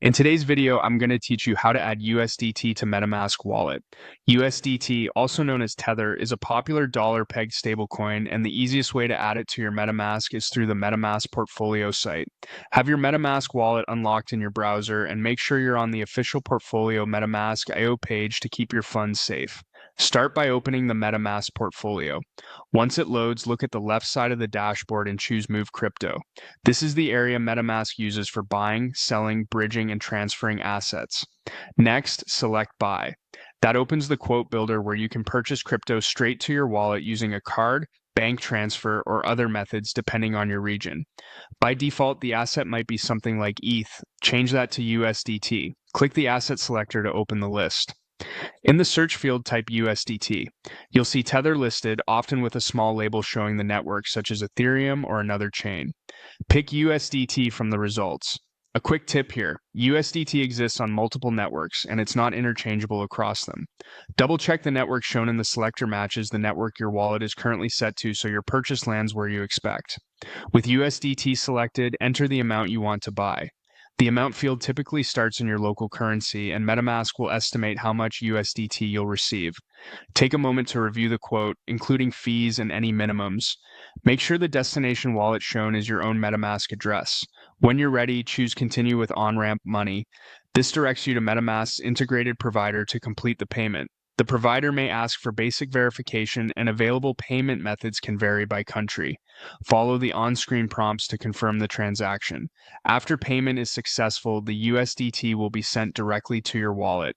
In today's video, I'm going to teach you how to add USDT to MetaMask wallet. USDT, also known as Tether, is a popular dollar-pegged stablecoin, and the easiest way to add it to your MetaMask is through the MetaMask portfolio site. Have your MetaMask wallet unlocked in your browser, and make sure you're on the official portfolio MetaMask IO page to keep your funds safe. Start by opening the MetaMask portfolio. Once it loads, look at the left side of the dashboard and choose Move Crypto. This is the area MetaMask uses for buying, selling, bridging, and transferring assets. Next, select Buy. That opens the quote builder where you can purchase crypto straight to your wallet using a card, bank transfer, or other methods depending on your region. By default, the asset might be something like ETH. Change that to USDT. Click the asset selector to open the list. In the search field, type USDT. You'll see Tether listed, often with a small label showing the network, such as Ethereum or another chain. Pick USDT from the results. A quick tip here, USDT exists on multiple networks, and it's not interchangeable across them. Double-check the network shown in the selector matches the network your wallet is currently set to so your purchase lands where you expect. With USDT selected, enter the amount you want to buy. The amount field typically starts in your local currency, and MetaMask will estimate how much USDT you'll receive. Take a moment to review the quote, including fees and any minimums. Make sure the destination wallet shown is your own MetaMask address. When you're ready, choose Continue with On-Ramp Money. This directs you to MetaMask's integrated provider to complete the payment. The provider may ask for basic verification, and available payment methods can vary by country. Follow the on-screen prompts to confirm the transaction. After payment is successful, the USDT will be sent directly to your wallet.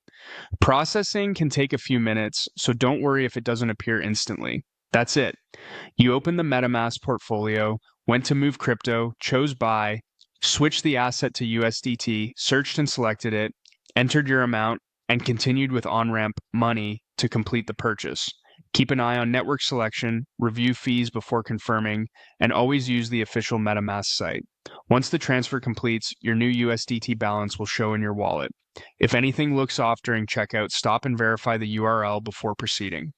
Processing can take a few minutes, so don't worry if it doesn't appear instantly. That's it. You open the MetaMask portfolio, went to Move Crypto, chose Buy, switched the asset to USDT, searched and selected it, entered your amount, and continued with on-ramp money to complete the purchase. Keep an eye on network selection, review fees before confirming, and always use the official MetaMask site. Once the transfer completes, your new USDT balance will show in your wallet. If anything looks off during checkout, stop and verify the URL before proceeding.